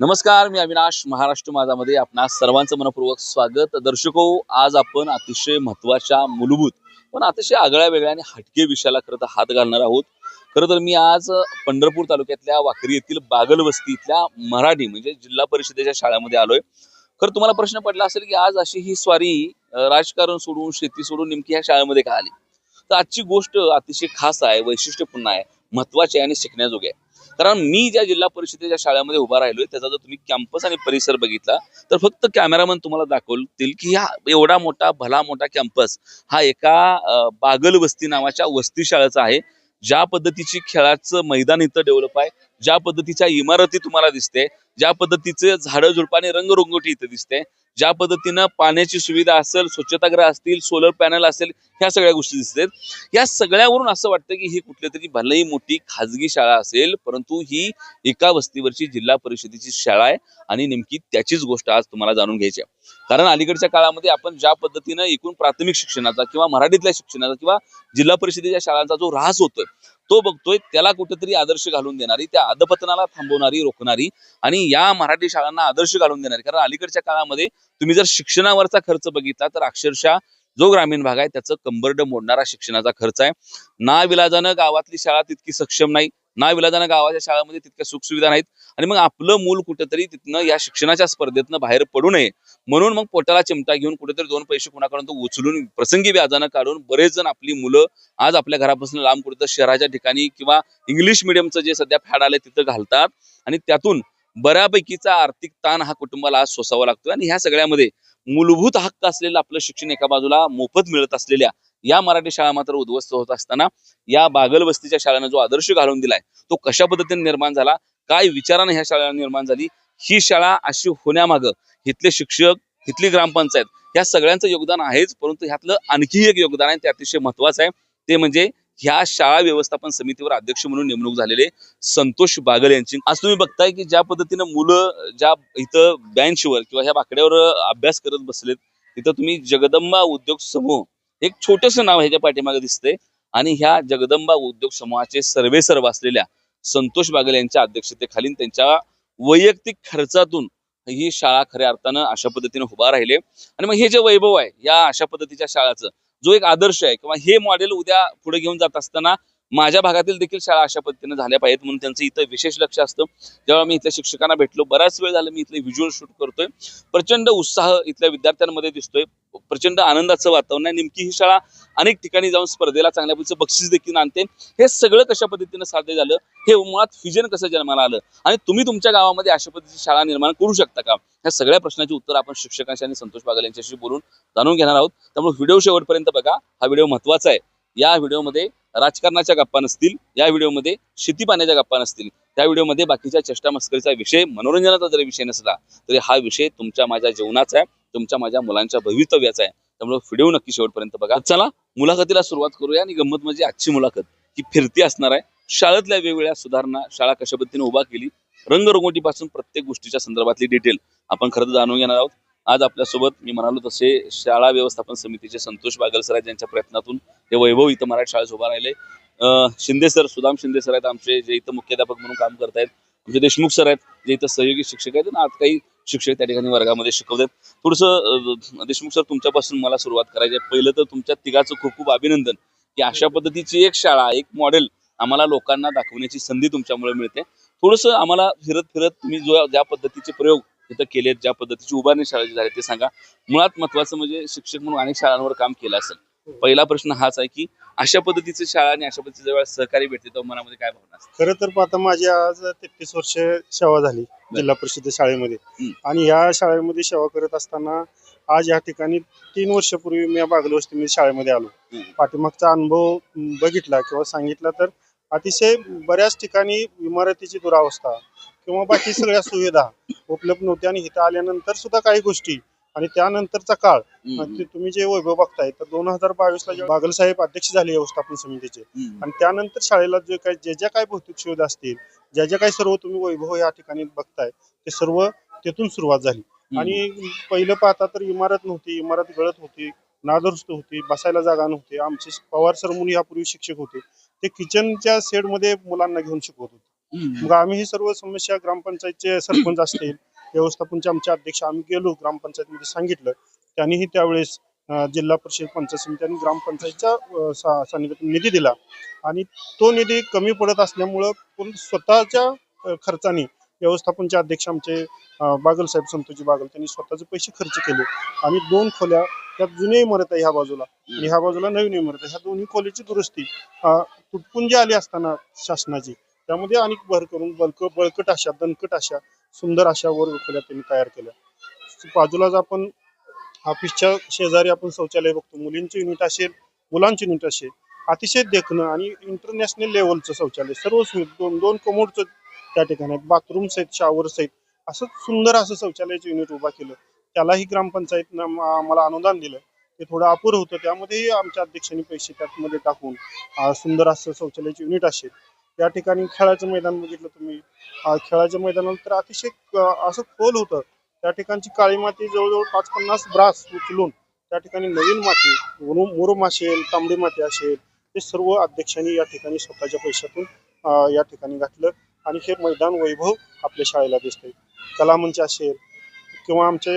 नमस्कार, मी अविनाश. महाराष्ट्र माझामध्ये आपणा सर्वांचं मनपूर्वक स्वागत. दर्शको, आज आपण अतिशय महत्त्वाच्या मूलभूत पण अतिशय आगळ्या वेगळ्या आणि हटके विषयाला खरं तर हात घालणार आहोत. खरं तर मी आज पंढरपूर तालुक्यातल्या वाखरी येथील बागलवस्ती इथल्या मराठी म्हणजे जिल्हा परिषदेच्या शाळेमध्ये आलोय. खरं तुम्हाला प्रश्न पडला असेल की आज अशी ही स्वारी राजकारण सोडून शेती सोडून नेमकी ह्या शाळेमध्ये का आली. तर आजची गोष्ट अतिशय खास आहे, वैशिष्ट्यपूर्ण आहे, महत्त्वाची आहे आणि शिकण्याजोगी आहे. कारण मी ज्या जिल्हा परिषदेच्या शाळेमध्ये उभा राहिलोय त्याचा जर तुम्ही कॅम्पस आणि परिसर बघितला तर फक्त कॅमेरामन तुम्हाला दाखवतील की हा एवढा मोठा भला मोठा कॅम्पस हा एका बागलवस्ती नावाच्या वस्ती शाळेचा आहे. ज्या पद्धतीची खेळाचं मैदान इथं डेव्हलप आहे, ज्या पद्धतीच्या इमारती तुम्हाला दिसते, ज्या पद्धतीचे झाडं झुडपाने रंगरंगोटी इथं दिसते, ज्या पद्धतीनं पाण्याची सुविधा असेल, स्वच्छतागृह असतील, सोलर पॅनल असेल, ह्या सगळ्या गोष्टी दिसतात. या सगळ्यावरून असं वाटतं की ही कुठली तरी भलेही मोठी खाजगी शाळा असेल, परंतु ही एका वस्तीवरची जिल्हा परिषदेची शाळा आहे आणि नेमकी त्याचीच गोष्ट आज तुम्हाला जाणून घ्यायची आहे. कारण अलीकडच्या काळामध्ये आपण ज्या पद्धतीनं एकूण प्राथमिक शिक्षणाचा किंवा मराठीतल्या शिक्षणाचा किंवा जिल्हा परिषदेच्या शाळांचा जो ऱ्हास होतोय तो बघतोय, त्याला कुठेतरी आदर्श घालून देणारी, त्या अधपतनाला थांबवणारी, रोखणारी आणि या मराठी शाळांना आदर्श घालून देणारी. कारण अलीकडच्या काळामध्ये तुम्ही जर शिक्षणावरचा खर्च बघितला तर अक्षरशः जो ग्रामीण भाग आहे त्याचं कंबरड मोडणारा शिक्षणाचा खर्च आहे. नाविलाजानं गावातली शाळा तितकी सक्षम नाही, नाविलाजानं गावाच्या शाळेमध्ये तितक्या सुखसुविधा नाहीत आणि मग आपलं मूल कुठेतरी तिथनं या शिक्षणाच्या स्पर्धेतनं बाहेर पडू नये म्हणून मग पोटाला चिमटा घेऊन कुठेतरी दोन पैसे कुणाकडून तो उचलून प्रसंगी व्याजानं काढून बरेच जण आपली मुलं आज आपल्या घरापासून लांब कुठेतरी शहराच्या ठिकाणी किंवा इंग्लिश मिडियमचं जे सध्या फॅड आलंय तिथं घालतात आणि त्यातून बऱ्यापैकीचा आर्थिक ताण हा कुटुंबाला आज सोसावा लागतोय. आणि ह्या सगळ्यामध्ये मूलभूत हक्क असलेलं आपलं शिक्षण एका बाजूला मोफत मिळत असलेल्या या मराठी शाळा मात्र उद्ध्वस्त होत असताना या बागलवस्तीच्या शाळेनं जो आदर्श घालून दिलाय तो कशा पद्धतीने निर्माण झाला, काय विचारानं ह्या शाळा निर्माण झाली, ही शाळा अशी होण्यामागं इथले शिक्षक, इथली ग्रामपंचायत या सगळ्यांचं योगदान आहेच, परंतु ह्यातलं आणखी एक योगदान आहे ते अतिशय महत्वाचं आहे. ते म्हणजे ह्या शाळा व्यवस्थापन समितीवर अध्यक्ष म्हणून नेमणूक झालेले संतोष बागल यांची. आज तुम्ही बघताय की ज्या पद्धतीनं मुलं ज्या इथं बेंचवर किंवा ह्या बाकड्यावर अभ्यास करत बसलेत, तिथं तुम्ही जगदंबा उद्योग समूह एक छोटस नाव ह्याच्या पाठीमागे दिसतंय आणि ह्या जगदंबा उद्योग समूहाचे सर्वेसर्वा असलेल्या संतोष बागल यांच्या अध्यक्षतेखाली त्यांच्या वैयक्तिक खर्चातून ही शाळा खऱ्या अर्थानं अशा पद्धतीने उभा राहिले. आणि मग हे जे वैभव आहे या अशा पद्धतीच्या शाळाचं, जो एक आदर्श आहे किंवा हे मॉडेल उद्या पुढे घेऊन जात असताना माझ्या भागातील देखील शाळा अशा पद्धतीने झाल्या पाहिजेत म्हणून त्यांचं इथं विशेष लक्ष असतं. जेव्हा मी इथल्या शिक्षकांना भेटलो, बराच वेळ झाला मी इथले व्हिज्युअल शूट करतोय, प्रचंड उत्साह इथल्या विद्यार्थ्यांमध्ये दिसतोय, प्रचंड आनंदाचं वातावरण आहे. नेमकी ही शाळा अनेक ठिकाणी जाऊन स्पर्धेला चांगल्या पद्धतीचं बक्षीस देखील आणते. हे सगळं कशा पद्धतीनं साध्य झालं, हे मुळात फिजन कसं जन्माला आलं आणि तुम्ही तुमच्या गावामध्ये अशा पद्धतीची शाळा निर्माण करू शकता का, या सगळ्या प्रश्नाची उत्तर आपण शिक्षकांशी आणि संतोष बागल यांच्याशी बोलून जाणून घेणार आहोत. त्यामुळे व्हिडिओ शेवटपर्यंत बघा. हा व्हिडिओ महत्वाचा आहे. या व्हिडिओमध्ये राजकारणाच्या गप्पा नसतील, या व्हिडिओमध्ये शेती पाण्याच्या गप्पा नसतील, त्या व्हिडिओमध्ये बाकीच्या चेष्टा मस्करीचा विषय, मनोरंजनाचा जरी विषय नसला तरी हा विषय तुमच्या माझ्या जीवनाचा आहे, तुमच्या माझ्या मुलांच्या भवितव्याचा आहे. त्यामुळे व्हिडिओ नक्की शेवटपर्यंत बघा. चला मुलाखतीला सुरुवात करूया. आणि गंमत म्हणजे आजची मुलाखत ही फिरती असणार आहे. शाळेतल्या वेगवेगळ्या सुधारणा, शाळा कशा पद्धतीने उभा केली, रंगरंगोटीपासून प्रत्येक गोष्टीच्या संदर्भातली डिटेल आपण खरं तर जाणून घेणार आहोत. आज आपल्यासोबत मी म्हणालो तसे शाळा व्यवस्थापन समितीचे संतोष बागल सर आहेत, ज्यांच्या प्रयत्नातून हे वैभव इथं मराठी शाळेत उभा राहिले. शिंदे सर, सुदाम शिंदे सर आहेत आमचे, जे इथं मुख्याध्यापक म्हणून काम करतायत. आमचे देशमुख सर आहेत, जे इथं सहयोगी शिक्षक आहेत आणि आज काही शिक्षक त्या ठिकाणी वर्गामध्ये शिकवतात. थोडंसं देशमुख सर तुमच्यापासून मला सुरुवात करायची आहे. पहिलं तर तुमच्या तिघाचं खूप खूप अभिनंदन की अशा पद्धतीची एक शाळा, एक मॉडेल आम्हाला लोकांना दाखवण्याची संधी तुमच्यामुळे मिळते. थोडंसं आम्हाला फिरत फिरत तुम्ही ज्या पद्धतीचे प्रयोग तिथं केलेत, ज्या पद्धतीची उभारणी शाळेची झाली ते सांगा. मुळात महत्वाचं म्हणजे शिक्षक म्हणून अनेक शाळांवर काम केलं असेल. पहिला प्रश्न हाच आहे की अशा पद्धतीची शाळा आणि अशा पद्धतीचे जेव्हा सहकारी भेटते तेव्हा मनामध्ये काय भावना असते? खरं तर आता माझी आज 33 वर्ष सेवा झाली जिल्हा परिषद शाळेमध्ये. आणि या शाळेमध्ये सेवा करत असताना आज या ठिकाणी 3 वर्षापूर्वी मी या बागलवस्तीमध्ये शाळेमध्ये आलो. पाठीमागचा अनुभव बघितला किंवा सांगितला तर अतिशय बऱ्याच ठिकाणी इमारतीची दुरावस्था किंवा बाकी सगळ्या सुविधा उपलब्ध नव्हत्या. आणि इथं आल्यानंतर सुद्धा काही गोष्टी आणि त्यानंतरचा काळ तुम्ही जे वैभव बघताय तर 2022ला बागल साहेब अध्यक्ष झाले व्यवस्थापन समितीचे. आणि त्यानंतर शाळेला जे काय ज्या काय भौतिक सुविधा असतील, ज्या काही सर्व तुम्ही वैभव या ठिकाणी बघताय ते सर्व तेथून सुरुवात झाली. आणि पहिलं पाहता तर इमारत नव्हती, इमारत गळत होती, नादुरुस्त होती, बसायला जागा नव्हती. आमचे पवार सर म्हणून यापूर्वी शिक्षक होते, ते किचनच्या शेडमध्ये मुलांना घेऊन शिकवत होते. मग आम्ही ही सर्व समस्या ग्रामपंचायतचे सरपंच असतील, व्यवस्थापनचे आमचे अध्यक्ष, आम्ही गेलो ग्रामपंचायतमध्ये सांगितलं. त्यांनीही त्यावेळेस जिल्हा परिषद पंचायत समिती आणि ग्रामपंचायतच्या सानिध्यातून निधी दिला आणि तो निधी कमी पडत असल्यामुळं पण स्वतःच्या खर्चाने व्यवस्थापनचे अध्यक्ष आमचे बागल साहेब, संतोषजी बागल, त्यांनी स्वतःचे पैसे खर्च केले आणि 2 खोल्या, त्यात जुनी इमारत आहे ह्या बाजूला आणि ह्या बाजूला नवीन इमारत आहे, ह्या दोन्ही खोलीची दुरुस्ती तुटपुंजी आली असताना शासनाची, त्यामध्ये अनेक भर करून बळकट अशा, दणकट अशा, सुंदर अशा वर खोल्या त्यांनी तयार केल्या. बाजूलाच आपण ऑफिसच्या शेजारी आपण शौचालय बघतो, मुलींचे युनिट असेल, मुलांचे युनिट असेल, अतिशय देखणं आणि इंटरनॅशनल लेवलचं शौचालय, सर्व दोन दोन कमोडचं त्या ठिकाणी आहेत, बाथरूम सहित, शॉवर सहित असं सुंदर असं शौचालयाचं युनिट उभा केलं. त्यालाही ग्रामपंचायतनं आम्हाला अनुदान दिलं. ते थोडं अपुरं होतं, त्यामध्येही आमच्या अध्यक्षांनी पैसे त्यामध्ये टाकून सुंदर असं शौचालयाचे युनिट असेल. त्या ठिकाणी खेळाचं मैदान बघितलं तुम्ही, खेळाच्या मैदानात तर अतिशय असं खोल होतं. त्या ठिकाणची काळी माती जवळजवळ 5-50 ब्रास उचलून त्या ठिकाणी नवीन माती, मुरुम असेल, तांबडी माती असेल, ते सर्व अध्यक्षांनी या ठिकाणी स्वतःच्या पैशातून या ठिकाणी घातलं आणि हे मैदान वैभव आपल्या शाळेला दिसतंय. कलामंच असेल किंवा आमचे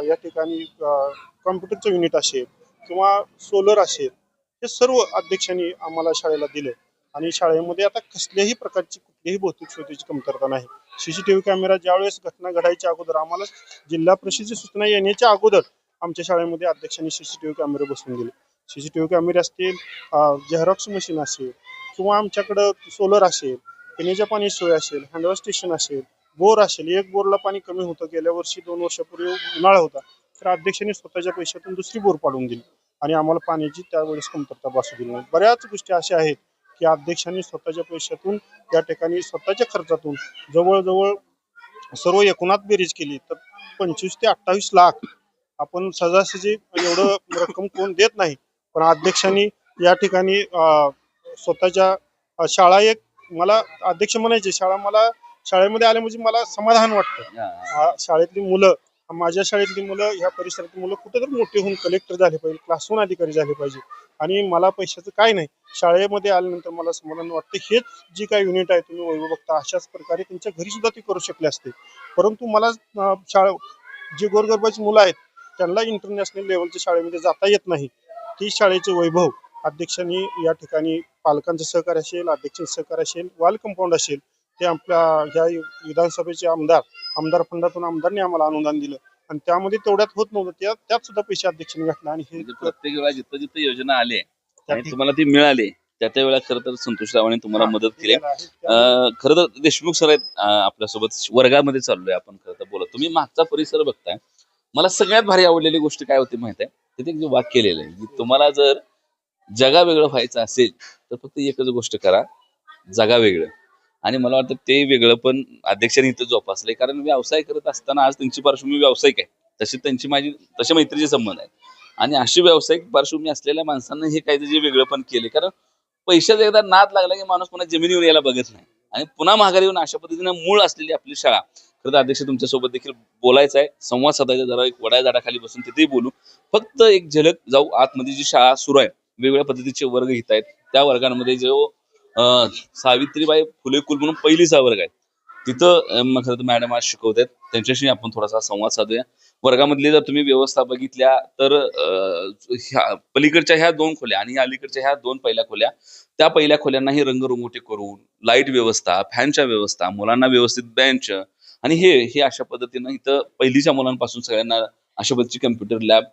या ठिकाणी कॉम्प्युटरचं युनिट असेल किंवा सोलर असेल, हे सर्व अध्यक्षांनी आम्हाला शाळेला दिलं आणि शाळेमध्ये आता कसल्याही प्रकारची कुठलीही भौतिक सुविधेची कमतरता नाही. सीसीटीव्ही कॅमेरा ज्यावेळेस घटना घडायच्या अगोदर, आम्हाला जिल्हा परिषदेची सूचना येण्याच्या अगोदर आमच्या शाळेमध्ये अध्यक्षांनी सीसीटीव्ही कॅमेरे बसवून दिले. सीसीटीव्ही कॅमेरे असतील, झेरॉक्स मशीन असेल किंवा आमच्याकडं सोलर असेल, पिण्याच्या पाण्याची सोय असेल, हँडवॉश स्टेशन असेल, बोर असेल. एक बोरला पाणी कमी होतं, गेल्या वर्षी 2 वर्षापूर्वी उन्हाळा होता, तर अध्यक्षांनी स्वतःच्या पैशातून दुसरी बोर पाडून दिली आणि आम्हाला पाण्याची त्यावेळेस कमतरता भासू दिली नाही. बऱ्याच गोष्टी अशा आहेत की अध्यक्षांनी स्वतःच्या पैशातून त्या ठिकाणी स्वतःच्या खर्चातून जवळजवळ सर्व एकूणात बेरीज केली तर 25 ते 28 लाख, आपण सहजासहजी एवढं रक्कम कोण देत नाही, पण अध्यक्षांनी या ठिकाणी स्वतःच्या शाळा, एक मला अध्यक्ष म्हणायचे, शाळा मला शाळेमध्ये आले म्हणजे मला समाधान वाटतं. शाळेतली मुलं, माझ्या शाळेतली मुलं, ह्या परिसरातली मुलं कुठेतरी मोठे होऊन कलेक्टर झाले पाहिजे, क्लासरूम अधिकारी झाले पाहिजे आणि मला पैशाचं काय नाही, शाळेमध्ये आल्यानंतर मला समाधान वाटतं. हेच जी काही युनिट आहे तुम्ही वैभव बघता, अशाच प्रकारे तुमच्या घरी सुद्धा ते करू शकले असते, परंतु मला जी गोरगरबाची मुलं आहेत त्यांना इंटरनॅशनल लेवलच्या शाळेमध्ये जाता येत नाही. ती शाळेचे वैभव अध्यक्षांनी या ठिकाणी, पालकांचं सहकार्य असेल, अध्यक्षांचं सहकार्य असेल, वॉल कंपाऊंड असेल, ते आपल्या ह्या विधानसभेचे आमदार फंडातून आमदारांनी आम्हाला अनुदान दिलं आणि त्यामध्ये तेवढ्यात होत नव्हतं, त्यात सुद्धा पैसे अध्यक्षांनी घातले आणि हे प्रत्येक वेळा जिथं जिथं योजना आली आणि तुम्हाला ती मिळाली त्या त्या वेळा खरं तर संतोष रावांनी तुम्हाला मदत केली. खरं तर देशमुख सर आहेत आपल्यासोबत, वर्गामध्ये चाललोय आपण खरं तर बोलत. तुम्ही मागचा परिसर बघताय, मला सगळ्यात भारी आवडलेली गोष्ट काय होती माहिती आहे, तिथे एक वाक्य केलेलं आहे की तुम्हाला जर जगा वेगळं व्हायचं असेल तर फक्त एकच गोष्ट करा, जगा वेगळं. आणि मला वाटतं ते वेगळं पण अध्यक्षांनी इथं जोपासलंय, कारण व्यवसाय करत असताना आज त्यांची पार्श्वभूमी व्यावसायिक आहे, तशी त्यांची माझी तसे मैत्रीचे संबंध आहेत आणि अशी व्यावसायिक पार्श्वभूमी असलेल्या माणसांना हे काहीतरी वेगळं पण केले, कारण पैशाचा एकदा नाद लागला की माणूस पुन्हा जमिनीवर यायला बघत नाही आणि पुन्हा माघारी येऊन अशा पद्धतीने मूळ असलेली आपली शाळा. खरं तर अध्यक्ष तुमच्यासोबत देखील बोलायचं आहे, संवाद साधायचा, जरा एक वड्या झाडाखाली बसून तिथेही बोलू. फक्त एक झलक जाऊ आतमध्ये, जी शाळा सुरू आहे, वेगवेगळ्या पद्धतीचे वर्ग घेत आहेत, त्या वर्गांमध्ये जो सावित्रीबाई फुले कुल म्हणून पहिलीचा वर्ग आहे, तिथं खरं तर मॅडम आज शिकवतात, त्यांच्याशी आपण थोडासा संवाद साधूया. वर्गामधले जर तुम्ही व्यवस्था बघितल्या तर पलीकडच्या ह्या 2 खोल्या आणि अलीकडच्या ह्या 2 पहिल्या खोल्या, त्या पहिल्या खोल्यांनाही रंगरंगोटी करून, लाईट व्यवस्था, फॅनच्या व्यवस्था, मुलांना व्यवस्थित बेंच आणि हे अशा पद्धतीनं इथं पहिलीच्या मुलांपासून सगळ्यांना अशा पद्धतीची कम्प्युटर लॅब,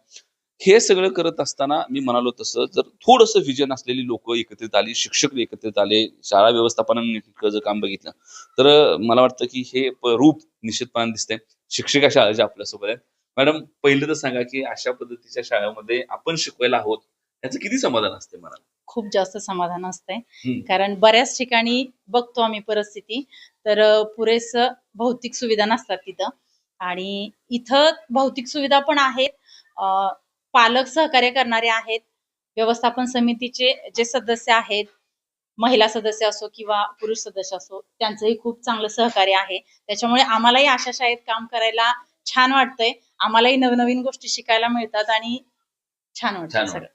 हे सगळं करत असताना मी म्हणालो तसं जर थोडंसं विजन असलेली लोक एकत्रित आली, शिक्षक एकत्रित आले, शाळा व्यवस्थापनाने जर काम बघितलं तर मला वाटतं की हे रूप निश्चितपणे दिसतंय. शिक्षिका शाळेच्या आपल्यासोबत आहेत. मॅडम, पहिलं तर सांगा की अशा पद्धतीच्या शाळेमध्ये आपण शिकवायला आहोत, याचं किती समाधान असते मला? खूप जास्त समाधान असतंय, कारण बऱ्याच ठिकाणी बघतो आम्ही परिस्थिती, तर पुरेस भौतिक सुविधा नसतात तिथं आणि इथं भौतिक सुविधा पण आहेत, पालक सहकार्य करणारे आहेत, व्यवस्थापन समितीचे जे सदस्य आहेत, महिला सदस्य असो किंवा पुरुष सदस्य असो, त्यांचंही खूप चांगलं सहकार्य आहे. त्याच्यामुळे आम्हालाही अशा शाळेत काम करायला छान वाटतंय, आम्हालाही नवनवीन गोष्टी शिकायला मिळतात आणि छान वाटतं सगळं.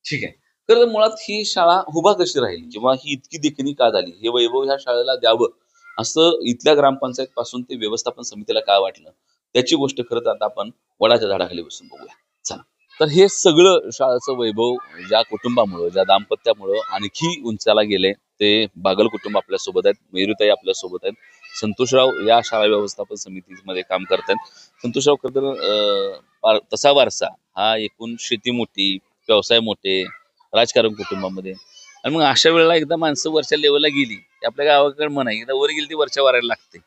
ठीक आहे. तर मुळात ही शाळा उभा कशी राहील किंवा ही इतकी देखणी का झाली, हे वैभव ह्या शाळेला द्यावं असं इथल्या ग्रामपंचायत पासून ते व्यवस्थापन समितीला काय वाटलं त्याची गोष्ट खरं तर आता आपण वडाच्या झाडाखाली बसून बघूया. चला. तर हे सगळं शाळेचं वैभव ज्या कुटुंबामुळं, ज्या दाम्पत्यामुळं आणखी उंचाला गेले ते बागल कुटुंब आपल्यासोबत आहेत, मयुरीताई आपल्यासोबत आहेत, संतोषराव या शाळा व्यवस्थापन समितीमध्ये काम करतात. संतोषराव खरं तर तसा वारसा हा एकूण शेती मोठी, व्यवसाय मोठे, राजकारण कुटुंबामध्ये. आणि मग अशा वेळेला एकदा माणसं वरच्या लेवलला गेली की आपल्या गावाकडे म्हणा एकदा वर गेली ती वरच्या वारायला लागते.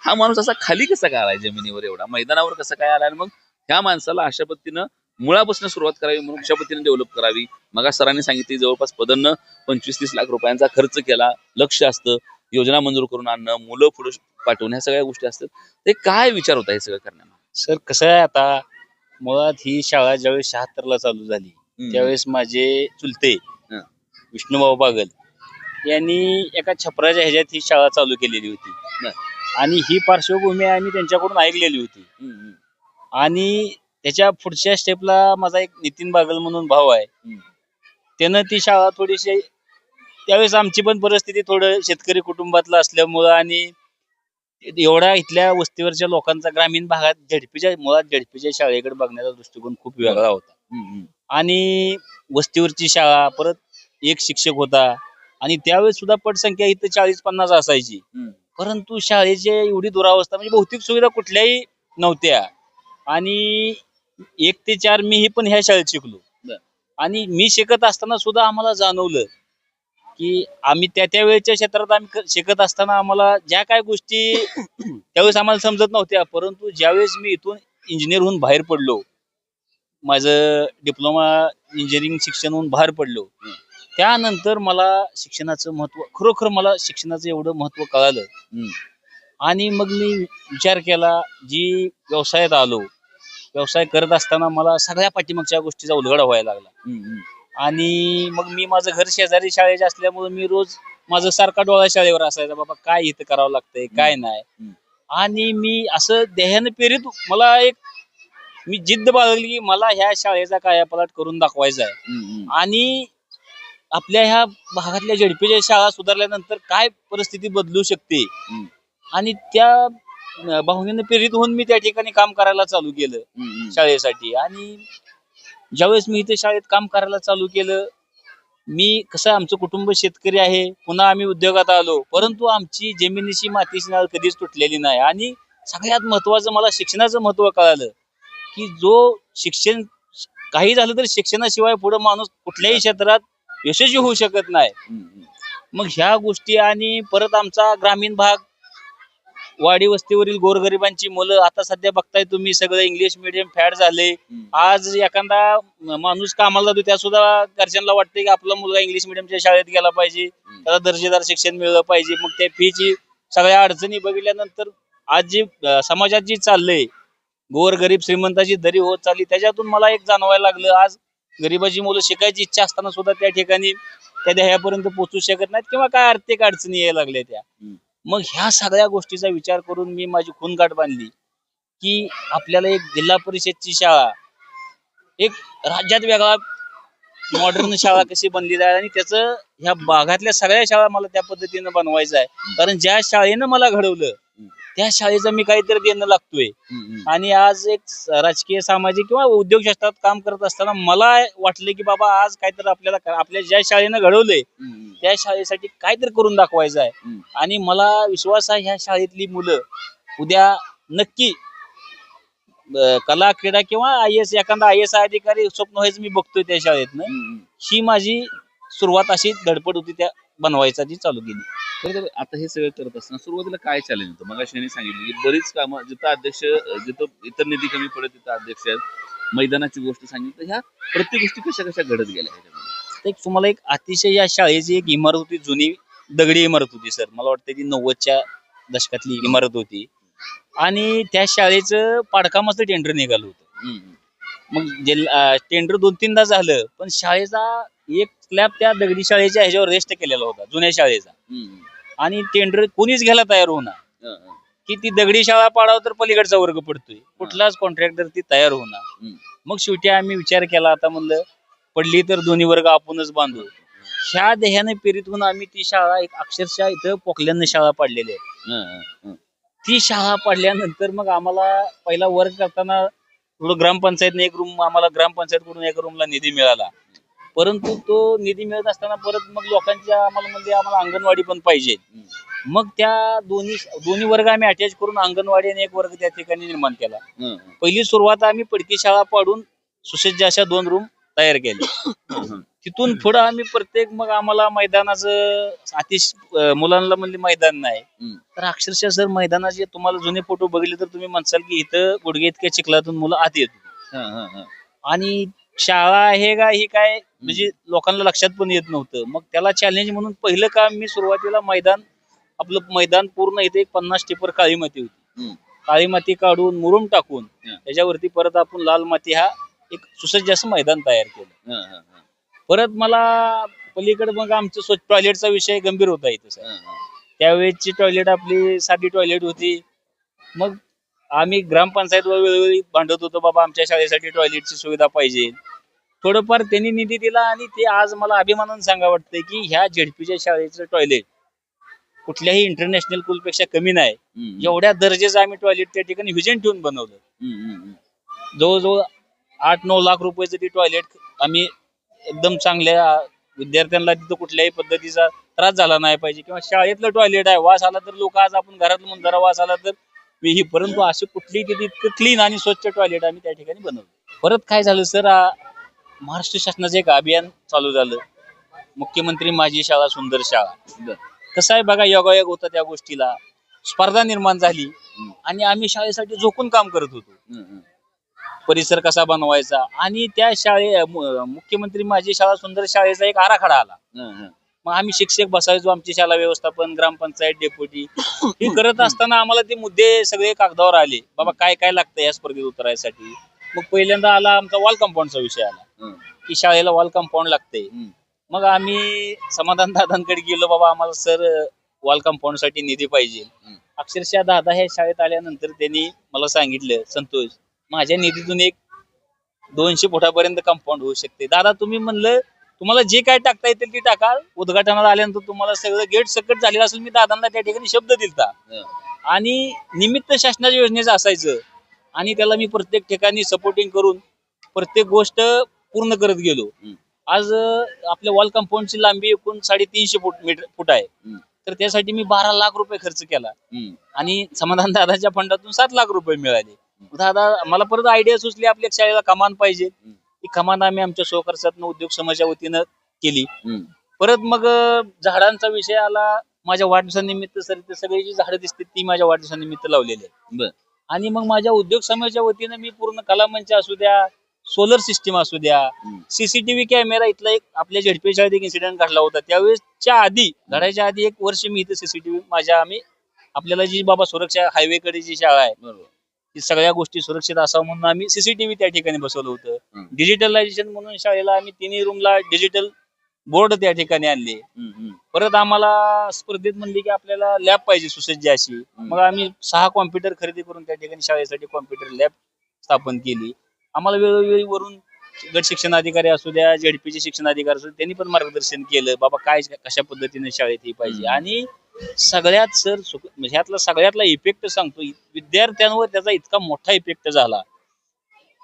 हा माणूस असा खाली कसा काय आलाय जमिनीवर एवढा मैदानावर कसा काय आलाय. आणि मग ह्या माणसाला अशा पद्धतीनं मुळापासून सुरुवात करावी म्हणून अशा पद्धतीने डेव्हलप करावी. मग सरांनी सांगितली जवळपास 25-30 लाख रुपयांचा खर्च केला. लक्ष असतं, योजना मंजूर करून आणणं, मुलं पुढे पाठवणं, ह्या सगळ्या गोष्टी असतात. ते काय विचार होता हे सगळं करण्याला? सर कसं आहे, आता मुळात ही शाळा ज्यावेळेस 76 ला चालू झाली त्यावेळेस माझे चुलते हं. विष्णुभाऊ बागल यांनी एका छपराच्या ह्याच्यात ही शाळा चालू केलेली होती. बरं. आणि ही पार्श्वभूमी आम्ही त्यांच्याकडून ऐकलेली होती. आणि त्याच्या पुढच्या स्टेपला माझा एक नितीन बागल म्हणून भाऊ आहे, त्यानं ती शाळा थोडीशी, त्यावेळेस आमची पण परिस्थिती थोडं शेतकरी कुटुंबातलं असल्यामुळं आणि एवढा इथल्या वस्तीवरच्या लोकांचा ग्रामीण भागात मुळात झेडपीच्या शाळेकडे बघण्याचा दृष्टिकोन खूप वेगळा होता. आणि वस्तीवरची शाळा, परत एक शिक्षक होता आणि त्यावेळेस सुद्धा पटसंख्या इथं 40-50 असायची. परंतु शाळेची एवढी दुरावस्था, म्हणजे भौतिक सुविधा कुठल्याही नव्हत्या. आणि 1 ते 4 मीही पण ह्या शाळेत शिकलो. आणि मी शिकत असताना सुद्धा आम्हाला जाणवलं की आम्ही त्या वेळेच्या क्षेत्रात आम्ही शिकत असताना आम्हाला ज्या काय गोष्टी त्यावेळेस आम्हाला समजत नव्हत्या, परंतु ज्यावेळेस मी इथून इंजिनियर होऊन बाहेर पडलो, माझं डिप्लोमा इंजिनिअरिंग शिक्षण होऊन बाहेर पडलो, त्यानंतर मला शिक्षणाचं महत्व, खरोखर मला शिक्षणाचं एवढं महत्व कळालं. आणि मग मी विचार केला, जी व्यवसायात आलो, व्यवसाय करत असताना मला सगळ्या पाठीमागच्या गोष्टीचा उलगडा व्हायला लागला. आणि मग मी माझं घर शेजारी शाळेचे असल्यामुळे मी रोज माझं सारखा डोळा शाळेवर असायचा, बाबा काय इथं करावं लागतंय काय नाही. आणि मी असं देहाने प्रेरित, मी जिद्द बाळगली की मला ह्या शाळेचा कायापालट करून दाखवायचा आहे. आणि आपल्या ह्या भागातल्या झेडपीच्या शाळा सुधारल्यानंतर काय परिस्थिती बदलू शकते, आणि त्या भावनेने प्रेरित होऊन मी त्या ठिकाणी काम करायला चालू केलं शाळेसाठी. आणि ज्यावेळेस मी इथे शाळेत काम करायला चालू केलं, मी कसं, आमचं कुटुंब शेतकरी आहे, पुन्हा आम्ही उद्योगात आलो, परंतु आमची जमिनीची मातीची नाळ कधीच तुटलेली नाही. आणि सगळ्यात महत्वाचं मला शिक्षणाचं महत्व कळालं की जो शिक्षण, काही झालं तर शिक्षणाशिवाय पुढे माणूस कुठल्याही क्षेत्रात यशस्वी होऊ शकत नाही. मग ह्या गोष्टी, आणि परत आमचा ग्रामीण भाग, वाडी वस्तीवरील गोरगरिबांची मुलं, आता सध्या बघताय तुम्ही सगळं इंग्लिश मिडियम फॅड झाले. आज एखादा माणूस कामाला जातो, त्या सुद्धा घरच्यांना वाटते की आपला मुलगा इंग्लिश मिडियमच्या शाळेत गेला पाहिजे, त्याला दर्जेदार शिक्षण मिळलं पाहिजे. मग त्या फीची सगळ्या अडचणी बघितल्यानंतर आज जी समाजात जी चाललंय, गोरगरीब श्रीमंताची दरी होत चालली, त्याच्यातून मला एक जाणवायला लागलं, आज गरीबाची मुलं शिकायची इच्छा असताना सुद्धा त्या ठिकाणी त्या ध्येयापर्यंत पोहोचू शकत नाहीत, किंवा काय आर्थिक अडचणी यायला लागल्या त्या. मग ह्या सगळ्या गोष्टीचा विचार करून मी माझी खूणगाठ बांधली की आपल्याला एक जिल्हा परिषदची शाळा, एक राज्यात वेगळा मॉडर्न शाळा कशी बनली जाईल, आणि त्याचं ह्या भागातल्या सगळ्या शाळा मला त्या पद्धतीनं बनवायचं आहे. कारण ज्या शाळेनं मला घडवलं त्या शाळेचं मी काहीतरी देणं लागतोय. आणि आज एक राजकीय, सामाजिक किंवा उद्योग क्षेत्रात काम करत असताना मला वाटलं की बाबा आज काहीतरी आपल्याला, आपल्या ज्या शाळेनं घडवलंय त्या शाळेसाठी काहीतरी करून दाखवायचं आहे. आणि मला विश्वास आहे ह्या शाळेतली मुलं उद्या नक्की कला, क्रीडा किंवा IAS, एखादा IAS अधिकारी स्वप्न व्हायचं मी बघतोय त्या शाळेतनं. ही माझी सुरुवात अशी धडपड होती त्या बनवायचा, जी चालू केली. खरं तर आता हे सगळं करत असताना सुरुवातीला काय चॅलेंज होतं? मग अशी सांगितलं की बरीच कामं, जिथं अध्यक्ष, जिथं इतर निधी कमी पडत तिथं अध्यक्ष आहेत, मैदानाची गोष्ट सांगितलं, ह्या प्रत्येक गोष्टी कशा कशा घडत गेल्या ह्याच्यामध्ये? तुम्हाला एक अतिशय, या शाळेची एक इमारत होती, जुनी दगडी इमारत होती सर, मला वाटतं ती 90च्या दशकातली इमारत होती. आणि त्या शाळेचं पाडकामाचं टेंडर निघालं होतं. मग टेंडर 2-3दा झालं, पण शाळेचा एक स्लॅब त्या दगडी शाळेच्या ह्याच्यावर रेस्ट केलेला होता, जुन्या शाळेचा. आणि टेंडर कोणीच घ्यायला तयार होणार की ती दगडी शाळा पाडावं तर पलीकडचा वर्ग पडतोय, कुठलाच कॉन्ट्रॅक्टर ती तयार होणार. मग शेवटी आम्ही विचार केला, आता म्हणलं पडली तर दोन्ही वर्ग आपणच बांधू. ह्या ध्येयाने प्रेरित होऊन आम्ही ती शाळा एक अक्षरशः इथं पोकल्यानं शाळा पाडलेली आहे. ती शाळा पाडल्यानंतर मग आम्हाला पहिला वर्ग करताना थोडं ग्रामपंचायतने एक रूम आम्हाला ग्रामपंचायतकडून एका रूमला निधी मिळाला. परंतु तो निधी मिळत असताना परत मग लोकांच्या आम्हाला म्हणजे आम्हाला अंगणवाडी पण पाहिजे. मग त्या दोन्ही वर्ग आम्ही अटॅच करून अंगणवाडी आणि एक वर्ग त्या ठिकाणी निर्माण केला. पहिली सुरुवात आम्ही पडकी शाळा पाडून सुसज्ज अशा 2 रूम तयार केले. तिथून पुढे आम्ही प्रत्येक मग आम्हाला मैदानाचं मुलांना म्हणजे मैदान नाही तर अक्षरशः सर मैदानाचे तुम्हाला जुने फोटो बघितले तर तुम्ही म्हणसाल की इथं गुडघे इतक्या चिखलातून मुलं आत येत आणि शाळा आहे का ही काय म्हणजे लोकांना लक्षात पण येत नव्हतं. मग त्याला चॅलेंज म्हणून पहिलं काम मी सुरुवातीला आपलं मैदान पूर्ण इथे 50 टिपर काळी माती होती. काळी माती काढून मुरुम टाकून त्याच्यावरती परत आपण लाल माती हा एक सुसज्ज असं मैदान तयार केलं. परत मला पलीकडे मग आमचं स्वच्छ टॉयलेटचा विषय गंभीर होता इथं. त्यावेळेची टॉयलेट आपली साधी टॉयलेट होती. मग आम्ही ग्रामपंचायतवर वेळोवेळी भांडत होतो बाबा आमच्या शाळेसाठी टॉयलेटची सुविधा पाहिजे. थोडंफार त्यांनी निधी दिला आणि ते आज मला अभिमानानं सांगा वाटतंय की ह्या झेडपीच्या शाळेचं टॉयलेट कुठल्याही इंटरनॅशनल स्कूलपेक्षा कमी नाही. एवढ्या दर्जाचं आम्ही टॉयलेट त्या ठिकाणी व्हिजन ठेवून बनवलं. जवळजवळ 8-9 लाख रुपयाचं ती टॉयलेट आम्ही एकदम चांगल्या विद्यार्थ्यांना तिथं कुठल्याही पद्धतीचा त्रास झाला नाही पाहिजे किंवा शाळेतलं टॉयलेट आहे वास आला तर लोक आज आपण घरातून म्हणून जरा वास आला तर ही परंतु अशी कुठली तिथे इतकं क्लीन आणि स्वच्छ टॉयलेट आम्ही त्या ठिकाणी बनवलं. परत काय झालं सर महाराष्ट्र शासनाचं एक अभियान चालू झालं मुख्यमंत्री माझी शाळा सुंदर शाळा. कसं आहे बघा योगायोग होता त्या गोष्टीला स्पर्धा निर्माण झाली आणि आम्ही शाळेसाठी झोकून काम करत होतो. परिसर कसा बनवायचा आणि त्या मुख्यमंत्री माझी शाळा सुंदर शाळेचा एक आराखडा आला. मग आम्ही शिक्षक बसायचो आमची शाळा व्यवस्थापन ग्रामपंचायत डेप्युटी हे करत असताना आम्हाला ते मुद्दे सगळे कागदावर आले बाबा काय काय लागतं या स्पर्धेत उतरायसाठी. मग पहिल्यांदा आला आमचा वॉल कंपाऊंडचा विषय आला की शाळेला वॉल कंपाऊंड लागते. मग आम्ही समाधान दादांकडे गेलो बाबा आम्हाला सर वॉल कंपाऊंड साठी निधी पाहिजे. अक्षरशः दादा ह्या शाळेत आल्यानंतर त्यांनी मला सांगितलं संतोष माझ्या निधीतून एक 200 फुटापर्यंत कंपाऊंड होऊ शकते. दादा तुम्ही म्हणलं तुम्हाला जे काय टाकता येतील ते टाका. उद्घाटनाला आल्यानंतर तुम्हाला सगळं गेट सकट झालेलं असेल. मी दादांना त्या ठिकाणी शब्द दिलता आणि निमित्त शासनाच्या योजनेचं असायचं आणि त्याला मी प्रत्येक ठिकाणी सपोर्टिंग करून प्रत्येक गोष्ट पूर्ण करत गेलो. आज आपल्या वॉल कंपाऊंडची लांबी एकूण 350 फूट आहे तर त्यासाठी मी 12 लाख रुपये खर्च केला आणि समाधान दादाच्या फंडातून 7 लाख रुपये मिळाले. दादा मला परत आयडिया सुचली आपल्या शाळेला कमान पाहिजे. ती कमान आम्ही आमच्या स्वखर्चातून उद्योग समाजाच्या वतीनं केली. परत मग झाडांचा विषय आला माझ्या वाढदिवसानिमित्त सर ते सगळी जी झाडं दिसतात ती माझ्या वाढदिवसानिमित्त लावलेली आहेत. आणि मग माझ्या उद्योग समाजाच्या वतीनं मी पूर्ण कलामंच असू द्या सोलर सिस्टीम असू द्या सीसीटीव्ही कॅमेरा इथला एक आपल्या झेडपी शाळेत एक इन्सिडेंट घडला होता त्यावेळेसच्या आधी घडायच्या आधी 1 वर्ष मी इथं सीसीटीव्ही आम्ही आपल्याला जी बाबा सुरक्षा हायवेकडे जी शाळा आहे ती सगळ्या गोष्टी सुरक्षित असावं म्हणून आम्ही सीसीटीव्ही त्या ठिकाणी बसवलं होतं. डिजिटलायझेशन म्हणून शाळेला आम्ही 3 रूमला डिजिटल बोर्ड त्या ठिकाणी आणले. परत आम्हाला स्पर्धेत म्हणली की आपल्याला लॅब पाहिजे सुसज्ज अशी. मग आम्ही 6 कॉम्प्युटर खरेदी करून त्या ठिकाणी शाळेसाठी कॉम्प्युटर लॅब स्थापन केली. आम्हाला वेळोवेळी वरून गट शिक्षण अधिकारी असू द्या झेडपीचे शिक्षण अधिकारी असू त्यांनी पण मार्गदर्शन केलं बाबा काय कशा पद्धतीने शाळेत ही पाहिजे. आणि सगळ्यात सर ह्यातला सगळ्यातला इफेक्ट सांगतो विद्यार्थ्यांवर त्याचा इतका मोठा इफेक्ट झाला.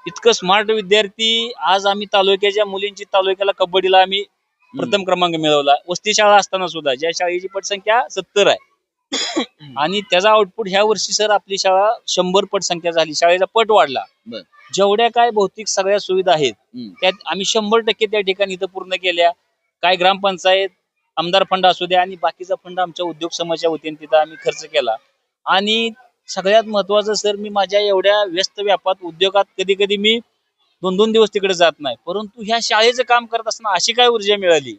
इतकं स्मार्ट विद्यार्थी आज आम्ही तालुक्याच्या मुलींची तालुक्याला कबड्डीला आम्ही प्रथम क्रमांक मिळवला. वस्ती शाळा असताना सुद्धा ज्या शाळेची पटसंख्या 70 आहे आणि त्याचा आउटपुट ह्या वर्षी सर आपली शाळा 100 पटसंख्या झाली. शाळेचा पट वाढला. जेवढ्या काय भौतिक सगळ्या सुविधा आहेत त्यात आम्ही 100% त्या ठिकाणी इथं पूर्ण केल्या. काय ग्रामपंचायत आमदार फंड असू द्या आणि बाकीचा फंड आमच्या उद्योग समाजाच्या वतीने तिथं आम्ही खर्च केला. आणि सगळ्यात महत्वाचं सर मी माझ्या एवढ्या व्यस्त व्यापात उद्योगात कधी कधी मी 2-2 दिवस तिकडे जात नाही. परंतु ह्या शाळेचं काम करत असताना अशी काय ऊर्जा मिळाली.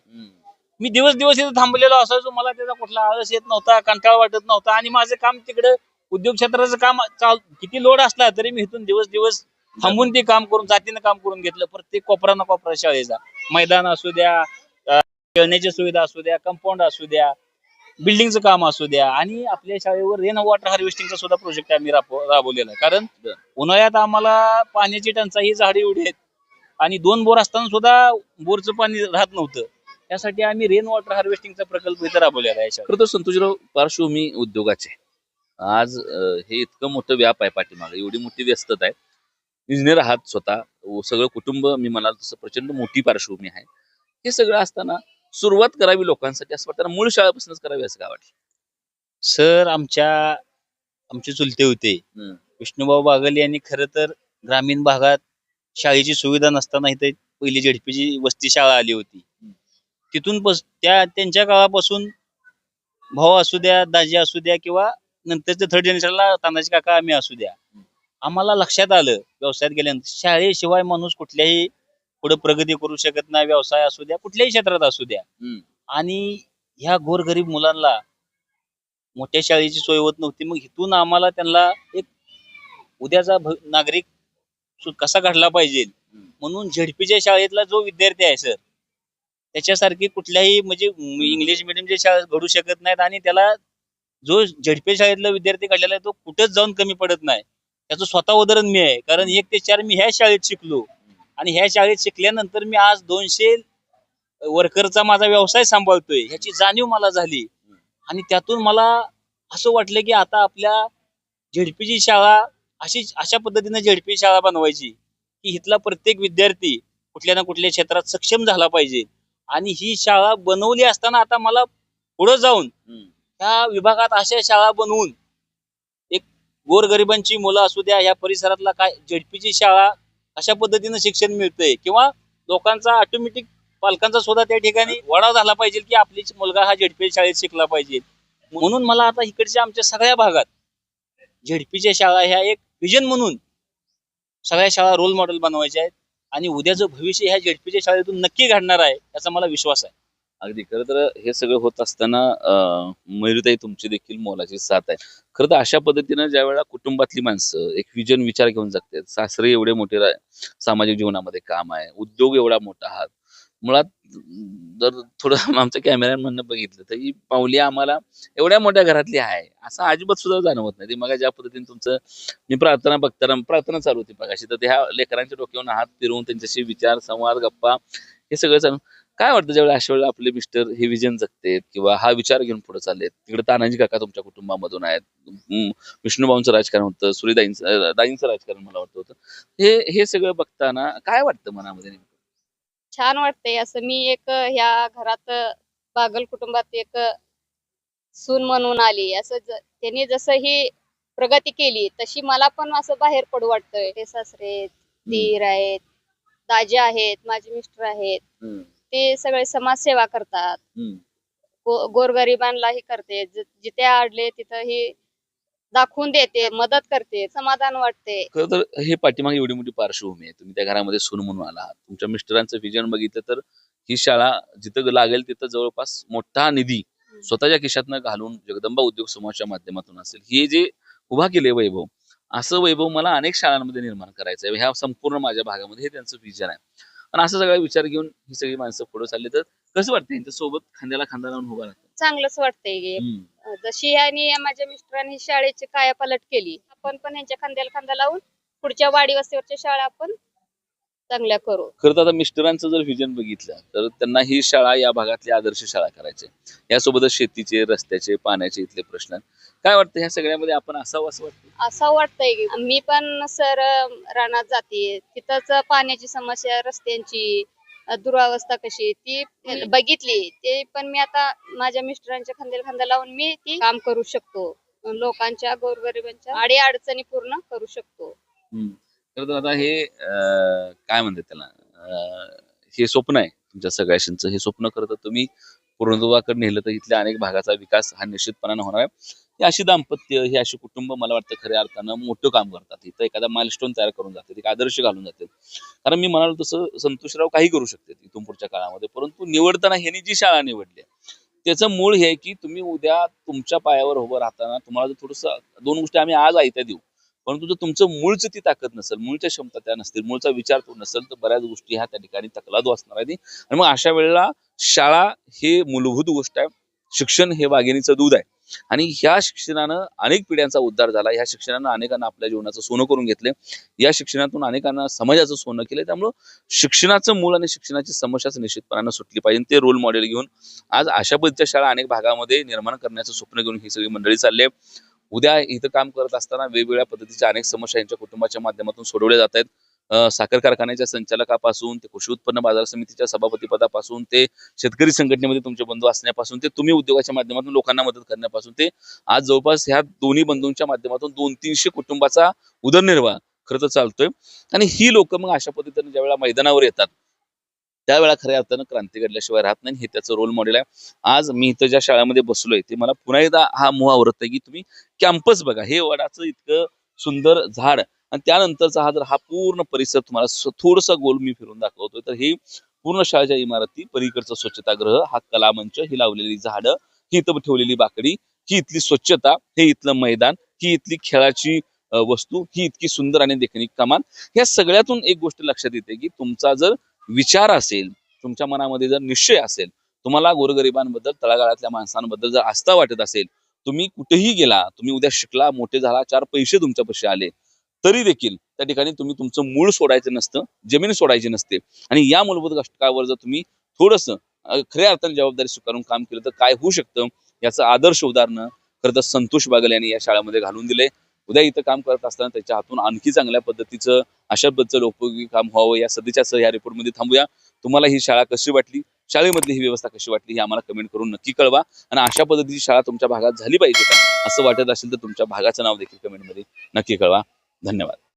मी दिवस इथं थांबलेलो असायचो. मला त्याचा कुठला आळस येत नव्हता कंटाळा वाटत नव्हता आणि माझं काम तिकडे उद्योग क्षेत्राचं काम किती लोड असला तरी मी इथून दिवस थांबून ते काम करून जातीनं काम करून घेतलं. प्रत्येक कोपरा ना कोपरा शाळेचा मैदान असू द्या खेळण्याची सुविधा असू द्या कंपाऊंड असू द्या बिल्डिंगचं काम असू द्या. आणि आपल्या शाळेवर रेन वॉटर हार्वेस्टिंगचा सुद्धा प्रोजेक्ट आम्ही राबवलेला आहे. कारण उन्हाळ्यात आम्हाला पाण्याची टंचाई झाडी एवढी आहेत आणि 2 बोर असताना सुद्धा बोरचं पाणी राहत नव्हतं. त्यासाठी आम्ही रेन वॉटर हार्वेस्टिंगचा प्रकल्प इथं राबवलेला आहे शाळेत. खरं तर संतोषराव पार्श्वभूमी उद्योगाचे आज हे इतकं मोठं व्याप आहे पाठीमागे, एवढी मोठी व्यस्तता आहे. इंजिनियर आहात स्वतः, सगळं कुटुंब मी म्हणाल तसं प्रचंड मोठी पार्श्वभूमी आहे. हे सगळं असताना सुरुवात करावी लोकांसाठी असं वाटतं, मूळ शाळेपासूनच करावी असं काय वाटलं? सर आमचे चुलते होते विष्णुभाऊ बागल यांनी खरं तर ग्रामीण भागात शाळेची सुविधा नसताना इथे पहिली झेडपीची वस्ती शाळा आली होती. तिथून त्यांच्या काळापासून भाऊ असू द्या, दाजी असू द्या, किंवा नंतरच्या थर्ड जनरेशनला तानाजी काका आम्ही असू द्या, आम्हाला लक्षात आलं व्यवसायात गेल्यानंतर शाळेशिवाय माणूस कुठल्याही पुढे प्रगती करू शकत नाही. व्यवसाय असू द्या, कुठल्याही क्षेत्रात असू द्या. आणि ह्या गोरगरीब मुलांना मोठ्या शाळेची सोय होत नव्हती. मग इथून आम्हाला त्यांना एक उद्याचा नागरिक कसा घडला पाहिजे म्हणून झेडपीच्या शाळेतला जो विद्यार्थी आहे सर, त्याच्यासारखी कुठल्याही म्हणजे इंग्लिश मिडियमच्या शाळेत घडू शकत नाहीत. आणि त्याला जो झेडपी शाळेतला विद्यार्थी घडलेला आहे तो कुठेच जाऊन कमी पडत नाही. त्याचं स्वतः उदाहरण मी आहे, कारण 1 ते 4 मी ह्या शाळेत शिकलो. आणि ह्या शाळेत शिकल्यानंतर मी आज 200 वर्करचा माझा व्यवसाय सांभाळतोय, ह्याची जाणीव मला झाली. आणि त्यातून मला असं वाटलं की आता आपल्या झेडपीची शाळा अशा पद्धतीने झेडपी शाळा बनवायची की इथला प्रत्येक विद्यार्थी कुठल्या ना कुठल्या क्षेत्रात सक्षम झाला पाहिजे. आणि ही शाळा बनवली असताना आता मला पुढे जाऊन त्या विभागात अशा शाळा बनवून एक गोरगरिबांची मुलं असू द्या, या परिसरातला काय झेडपीची शाळा अशा पद्धतीनं शिक्षण मिळतंय, किंवा लोकांचा ऑटोमॅटिक पालकांचा सुद्धा त्या ठिकाणी वडा झाला पाहिजे की आपली मुलगा हा झेडपी शाळेत शिकला पाहिजे. म्हणून मला आता इकडच्या आमच्या सगळ्या भागात झेडपीच्या शाळा ह्या एक विजन म्हणून सगळ्या शाळा रोल मॉडेल बनवायच्या आहेत. आणि उद्याचं भविष्य ह्या झेडपीच्या शाळेतून नक्की घडणार आहे याचा मला विश्वास आहे. अगदी खरं तर हे सगळं होत असताना मयुरीताई तुमची देखील मोलाची साथ आहे. खरं तर अशा पद्धतीनं ज्या वेळेला कुटुंबातली माणसं एक विजन विचार घेऊन जगतात, सासरे एवढे मोठे सामाजिक जीवनामध्ये काम आहे, उद्योग एवढा मोठा आहात, मुळात जर थोडं आमच्या कॅमेऱ्यान म्हणणं बघितलं तर ही पावली आम्हाला एवढ्या मोठ्या घरातली आहे असं अजिबात सुद्धा जाणवत नाही. ती मग ज्या पद्धतीने तुमचं मी प्रार्थना चालू होती मगाशी, तर त्या लेकरांच्या डोक्यावरून हात फिरवून त्यांच्याशी विचार संवाद गप्पा हे सगळं चालू. काय वाटतं ज्यावेळेला अशा वेळेला आपले मिस्टर हे विजन जगतेत किंवा हा विचार घेऊन पुढे चाललेत, तिकडे तानाजी काका तुमच्या कुटुंबामधून आहेत, विष्णुभाऊंचं राजकारण होतं, दाईंचं राजकारण मला वाटतं होतं, हे सगळं बघताना काय वाटतं मनामध्ये? छान वाटतंय. असं मी एक ह्या घरात बागल कुटुंबात एक सून म्हणून आली. असं त्यांनी जसं ही प्रगती केली तशी मला पण असं बाहेर पडू वाटतंय. ते सासरे दीर आहेत, दाजी आहेत, माझे मिस्टर आहेत, ते सगळे समाजसेवा करतात, गोरगरिबांनाही करते, जिथे आडले तिथं ही दाखवून देते, मदत करते, समाधान वाटते. खरं तर हे पाठीमागे एवढी मोठी पार्श्वभूमी आहे, तुम्ही त्या घरामध्ये सून म्हणून आला आहात, तुमच्या मिस्टरांचं विजन बघितलं तर ही शाळा जिथं लागेल तिथं जवळपास मोठा निधी स्वतःच्या खिशातनं घालून जगदंबा उद्योग समूहाच्या माध्यमातून असेल, हे जे उभा केले वैभव, असं वैभव मला अनेक शाळांमध्ये निर्माण करायचं आहे. ह्या संपूर्ण माझ्या भागामध्ये हे त्यांचं विजन आहे. आणि असं सगळा विचार घेऊन ही सगळी माणसं पुढे चालली तर कसं वाटतं यांच्या सोबत खांद्याला खांदा लावून उभा राहतं? चांगलंच वाटतंय. जशी आणि माझ्या मिस्टरांनी शाळेची कायापालट केली, आपण पण यांच्या खांद्याला खांदा लावून पुढच्या वाडी वस्तीवरच्या शाळा आपण चांगल्या करू. खरं तर आता मिस्टरांचं जर विजन बघितलं तर त्यांना ही शाळा या भागातली आदर्श शाळा करायची, यासोबतच शेतीचे, रस्त्याचे, पाण्याचे इथले प्रश्न. काय वाटतं ह्या सगळ्यामध्ये आपण असावं असं वाटतं? असं वाटतंय की मी पण सर रानात जाते, तिथंच पाण्याची समस्या, रस्त्यांची दुरावस्था कशी ती बघितली. ते पण मी आता माझ्या मिस्टरांच्या खांद्याला खांदा लावून मी ती काम करू शकतो, लोकांच्या गोरगरिबांच्या अडी अडचणी पूर्ण करू शकतो. खरं तर आता हे काय म्हणतात त्याला, हे स्वप्न आहे तुमच्या सगळ्यांचं. हे स्वप्न खरं तर तुम्ही पूर्णत्वाकडे नेलं तर इथल्या अनेक भागाचा विकास हा निश्चितपणाने होणार आहे. ही अशी दाम्पत्य, ही अशी कुटुंब मला वाटतं खऱ्या अर्थानं मोठं काम करतात. इथं एखादा माइलस्टोन तयार करून जातात, एक आदर्श घालून जातात. कारण मी म्हणालो तसं संतोषराव काही करू शकते इथून पुढच्या काळामध्ये, परंतु निवडताना ह्यांनी जी शाळा निवडली त्याचं मूळ हे की तुम्ही उद्या तुमच्या पायावर उभं राहताना तुम्हाला जर थोडंसं दोन गोष्टी आम्ही आज ऐकत्या देऊ, परंतु जर तुमचं मूळचं ती ताकद नसेल, मूळच्या क्षमता त्या नसतील, मूळचा विचार तो नसेल, तर बऱ्याच गोष्टी ह्या त्या ठिकाणी तकलादू असणार आहे. आणि मग अशा वेळेला शाळा हे मूलभूत गोष्ट आहे. शिक्षण हे वाघिणीचं दूध आहे. आणि ह्या शिक्षणानं अनेक पिढ्यांचा उद्धार झाला. ह्या शिक्षणानं अनेकांना आपल्या जीवनाचं सोनं करून घेतले. या शिक्षणातून अनेकांना समाजाचं सोनं केलं. त्यामुळं शिक्षणाचं मूळ आणि शिक्षणाची समस्याच निश्चितपणानं सुटली पाहिजे. ते रोल मॉडेल घेऊन आज अशा पद्धतीच्या शाळा अनेक भागामध्ये निर्माण करण्याचं स्वप्न घेऊन ही सगळी मंडळी चालली आहे. उद्या इथं काम करत असताना वेगवेगळ्या पद्धतीच्या अनेक समस्या यांच्या कुटुंबाच्या माध्यमातून सोडवल्या जात आहेत. साखर कारखान्याच्या संचालकापासून ते कृषी उत्पन्न बाजार समितीच्या सभापतीपदापासून ते शेतकरी संघटनेमध्ये तुमचे बंधू असण्यापासून ते तुम्ही उद्योगाच्या माध्यमातून लोकांना मदत करण्यापासून ते आज जवळपास ह्या दोन्ही बंधूंच्या माध्यमातून 200-300 कुटुंबाचा उदरनिर्वाह खरं तर चालतोय. आणि ही लोक मग अशा पद्धतीने ज्यावेळेला मैदानावर येतात त्यावेळेला खऱ्या अर्थानं क्रांती घडल्याशिवाय राहत नाही. हे त्याचं रोल मॉडेल आहे. आज मी इथं ज्या शाळेमध्ये बसलोय ते मला पुन्हा एकदा हा मोह आवरत आहे की तुम्ही कॅम्पस बघा. हे वडाचं इतकं सुंदर झाड आणि त्यानंतरचा हा जर हा पूर्ण परिसर तुम्हाला थोडासा गोल मी फिरून दाखवतोय तर ही पूर्ण शाळेच्या इमारती, पलीकडचं स्वच्छतागृह, हा कलामंच, ही लावलेली झाडं, ही इथं ठेवलेली बाकडी, ही इथली स्वच्छता, हे इथलं मैदान, ही इथली खेळाची वस्तू, ही इतकी सुंदर आणि देखणी कमान. या सगळ्यातून एक गोष्ट लक्षात येते की तुमचा जर विचार असेल, तुमच्या मनामध्ये जर निश्चय असेल, तुम्हाला गोरगरिबांबद्दल, तळागाळातल्या माणसांबद्दल जर आस्था वाटत असेल, तुम्ही कुठेही गेला, तुम्ही उद्या शिकला, मोठे झाला, 4 पैसे तुमच्यापाशी आले तरी देखील त्या ठिकाणी तुम्ही तुमचं मूळ सोडायचं नसतं, जमीन सोडायची नसते. आणि या मूलभूत घटकावर जर तुम्ही थोडंसं खऱ्या अर्थाने जबाबदारी स्वीकारून काम केलं तर काय होऊ शकतं याचं आदर्श उदाहरण खरं तर संतोष बागल यांनी या शाळेमध्ये घालून दिले. उद्या इथं काम करत असताना त्याच्या हातून आणखी चांगल्या पद्धतीचं अशा पद्धतीचं लोकोपयोगी काम व्हावं या सदिच्छासह या रिपोर्टमध्ये थांबूया. तुम्हाला ही शाळा कशी वाटली, शाळेमधली ही व्यवस्था कशी वाटली हे आम्हाला कमेंट करून नक्की कळवा. आणि अशा पद्धतीची शाळा तुमच्या भागात झाली पाहिजे का असं वाटत असेल तर तुमच्या भागाचं नाव देखील कमेंटमध्ये नक्की कळवा. धन्यवाद.